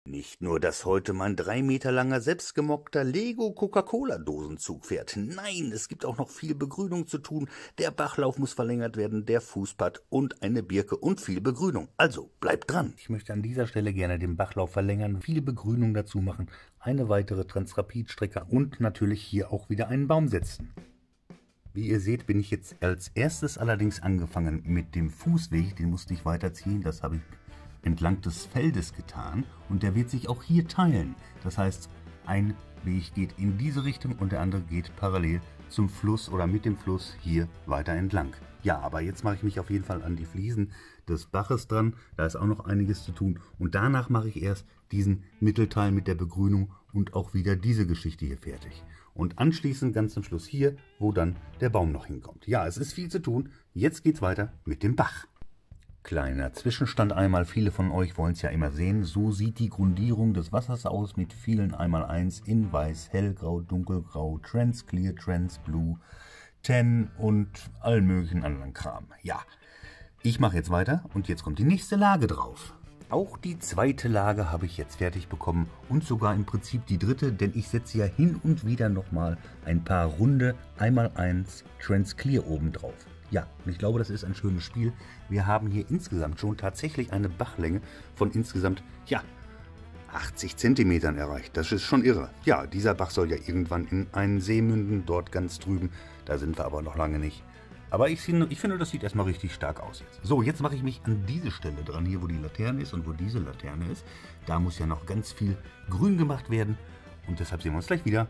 Nicht nur, dass heute mein 3 Meter langer selbstgemockter Lego-Coca-Cola-Dosenzug fährt. Nein, es gibt auch noch viel Begrünung zu tun. Der Bachlauf muss verlängert werden, der Fußpad und eine Birke und viel Begrünung. Also, bleibt dran. Ich möchte an dieser Stelle gerne den Bachlauf verlängern, viel Begrünung dazu machen, eine weitere Transrapidstrecke und natürlich hier auch wieder einen Baum setzen. Wie ihr seht, bin ich jetzt als erstes allerdings angefangen mit dem Fußweg. Den musste ich weiterziehen, das habe ich entlang des Feldes getan und der wird sich auch hier teilen. Das heißt, ein Weg geht in diese Richtung und der andere geht parallel zum Fluss oder mit dem Fluss hier weiter entlang. Ja, aber jetzt mache ich mich auf jeden Fall an die Fliesen des Baches dran. Da ist auch noch einiges zu tun. Und danach mache ich erst diesen Mittelteil mit der Begrünung und auch wieder diese Geschichte hier fertig. Und anschließend ganz zum Schluss hier, wo dann der Baum noch hinkommt. Ja, es ist viel zu tun. Jetzt geht's weiter mit dem Bach. Kleiner Zwischenstand einmal, viele von euch wollen es ja immer sehen, so sieht die Grundierung des Wassers aus mit vielen 1x1 in Weiß, Hellgrau, Dunkelgrau, Trans Clear, Trans Blue, Tan und allen möglichen anderen Kram. Ja, ich mache jetzt weiter und jetzt kommt die nächste Lage drauf. Auch die zweite Lage habe ich jetzt fertig bekommen und sogar im Prinzip die dritte, denn ich setze ja hin und wieder nochmal ein paar runde 1x1 Trans Clear oben drauf. Ja, und ich glaube, das ist ein schönes Spiel. Wir haben hier insgesamt schon tatsächlich eine Bachlänge von insgesamt, ja, 80 Zentimetern erreicht. Das ist schon irre. Ja, dieser Bach soll ja irgendwann in einen See münden, dort ganz drüben. Da sind wir aber noch lange nicht. Aber ich finde, das sieht erstmal richtig stark aus jetzt. So, jetzt mache ich mich an diese Stelle dran, hier wo die Laterne ist und wo diese Laterne ist. Da muss ja noch ganz viel grün gemacht werden. Und deshalb sehen wir uns gleich wieder.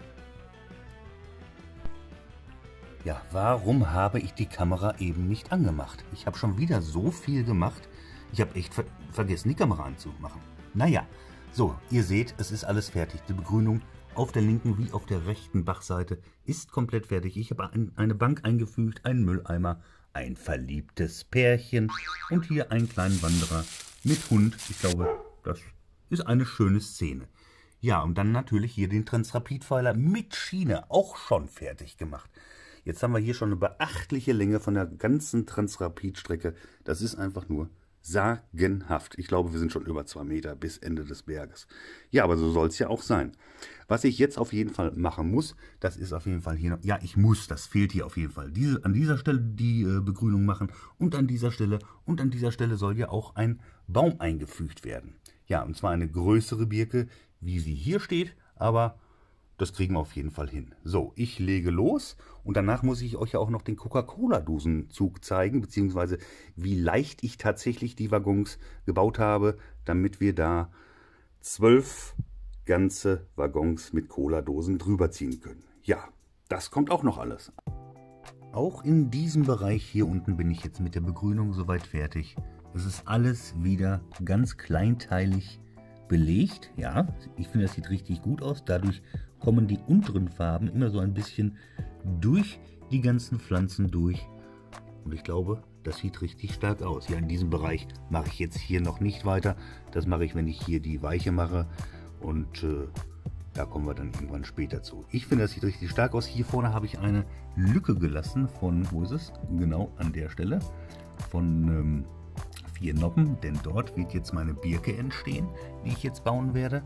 Ja, warum habe ich die Kamera eben nicht angemacht? Ich habe schon wieder so viel gemacht. Ich habe echt vergessen, die Kamera anzumachen. Naja, so, ihr seht, es ist alles fertig. Die Begrünung auf der linken wie auf der rechten Bachseite ist komplett fertig. Ich habe eine Bank eingefügt, einen Mülleimer, ein verliebtes Pärchen und hier einen kleinen Wanderer mit Hund. Ich glaube, das ist eine schöne Szene. Ja, und dann natürlich hier den Transrapidpfeiler mit Schiene auch schon fertig gemacht. Jetzt haben wir hier schon eine beachtliche Länge von der ganzen Transrapid-Strecke. Das ist einfach nur sagenhaft. Ich glaube, wir sind schon über 2 Meter bis Ende des Berges. Ja, aber so soll es ja auch sein. Was ich jetzt auf jeden Fall machen muss, das ist auf jeden Fall hier noch, ja, ich muss, das fehlt hier auf jeden Fall. An dieser Stelle die Begrünung machen und an dieser Stelle soll ja auch ein Baum eingefügt werden. Ja, und zwar eine größere Birke, wie sie hier steht, aber das kriegen wir auf jeden Fall hin. So, ich lege los und danach muss ich euch ja auch noch den Coca-Cola-Dosenzug zeigen, beziehungsweise wie leicht ich tatsächlich die Waggons gebaut habe, damit wir da 12 ganze Waggons mit Cola-Dosen drüber ziehen können. Ja, das kommt auch noch alles. Auch in diesem Bereich hier unten bin ich jetzt mit der Begrünung soweit fertig. Es ist alles wieder ganz kleinteilig belegt. Ja, ich finde, das sieht richtig gut aus. Dadurch kommen die unteren Farben immer so ein bisschen durch die ganzen Pflanzen durch. Und ich glaube, das sieht richtig stark aus. Ja, in diesem Bereich mache ich jetzt hier noch nicht weiter. Das mache ich, wenn ich hier die Weiche mache. Und da kommen wir dann irgendwann später zu. Ich finde, das sieht richtig stark aus. Hier vorne habe ich eine Lücke gelassen von, wo ist es? Genau an der Stelle. Von 4 Noppen, denn dort wird jetzt meine Birke entstehen, die ich jetzt bauen werde.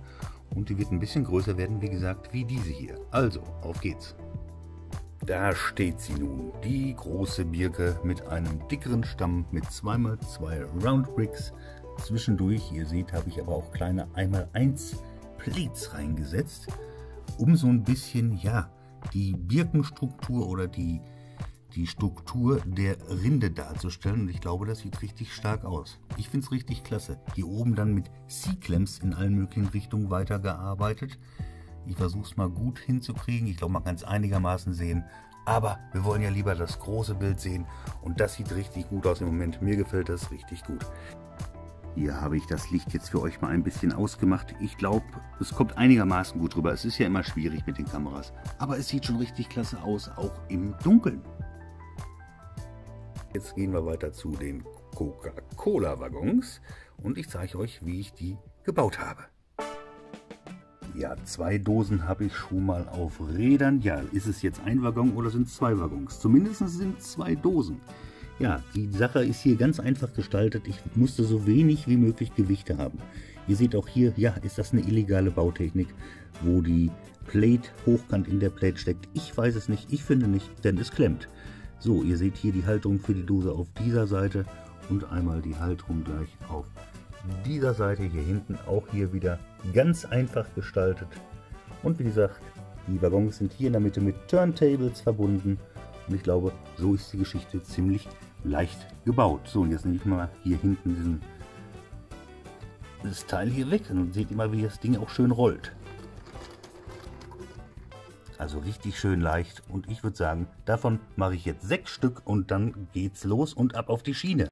Und die wird ein bisschen größer werden, wie gesagt, wie diese hier. Also, auf geht's. Da steht sie nun, die große Birke mit einem dickeren Stamm mit 2x2 Round Bricks. Zwischendurch, ihr seht, habe ich aber auch kleine 1x1 Plates reingesetzt, um so ein bisschen, ja, die Birkenstruktur oder die Struktur der Rinde darzustellen. Und ich glaube, das sieht richtig stark aus. Ich finde es richtig klasse. Hier oben dann mit C-Clamps in allen möglichen Richtungen weitergearbeitet. Ich versuche es mal gut hinzukriegen. Ich glaube, man kann es einigermaßen sehen. Aber wir wollen ja lieber das große Bild sehen. Und das sieht richtig gut aus im Moment. Mir gefällt das richtig gut. Hier habe ich das Licht jetzt für euch mal ein bisschen ausgemacht. Ich glaube, es kommt einigermaßen gut rüber. Es ist ja immer schwierig mit den Kameras. Aber es sieht schon richtig klasse aus, auch im Dunkeln. Jetzt gehen wir weiter zu den Coca-Cola-Waggons und ich zeige euch, wie ich die gebaut habe. Ja, 2 Dosen habe ich schon mal auf Rädern. Ja, ist es jetzt ein Waggon oder sind es 2 Waggons? Zumindest sind 2 Dosen. Ja, die Sache ist hier ganz einfach gestaltet. Ich musste so wenig wie möglich Gewichte haben. Ihr seht auch hier, ja, ist das eine illegale Bautechnik, wo die Plate hochkant in der Plate steckt. Ich weiß es nicht, ich finde nicht, denn es klemmt. So, ihr seht hier die Halterung für die Dose auf dieser Seite und einmal die Halterung gleich auf dieser Seite hier hinten. Auch hier wieder ganz einfach gestaltet. Und wie gesagt, die Waggons sind hier in der Mitte mit Turntables verbunden. Und ich glaube, so ist die Geschichte ziemlich leicht gebaut. So, und jetzt nehme ich mal hier hinten dieses Teil hier weg. Und dann seht ihr mal, wie das Ding auch schön rollt. Also richtig schön leicht. Und ich würde sagen, davon mache ich jetzt 6 Stück und dann geht's los und ab auf die Schiene.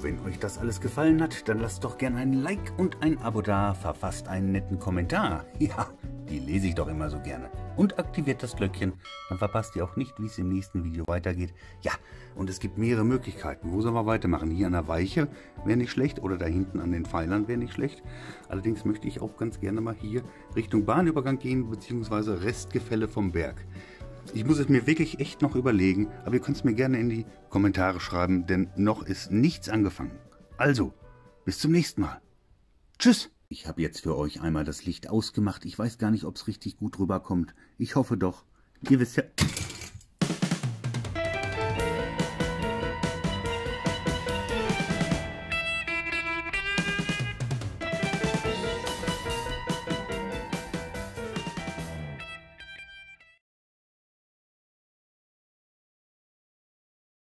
Wenn euch das alles gefallen hat, dann lasst doch gerne ein Like und ein Abo da, verfasst einen netten Kommentar. Ja, die lese ich doch immer so gerne. Und aktiviert das Glöckchen, dann verpasst ihr auch nicht, wie es im nächsten Video weitergeht. Ja, und es gibt mehrere Möglichkeiten. Wo sollen wir weitermachen? Hier an der Weiche wäre nicht schlecht oder da hinten an den Pfeilern wäre nicht schlecht. Allerdings möchte ich auch ganz gerne mal hier Richtung Bahnübergang gehen, beziehungsweise Restgefälle vom Berg. Ich muss es mir wirklich echt noch überlegen, aber ihr könnt es mir gerne in die Kommentare schreiben, denn noch ist nichts angefangen. Also, bis zum nächsten Mal. Tschüss! Ich habe jetzt für euch einmal das Licht ausgemacht. Ich weiß gar nicht, ob es richtig gut rüberkommt. Ich hoffe doch. Ihr wisst ja...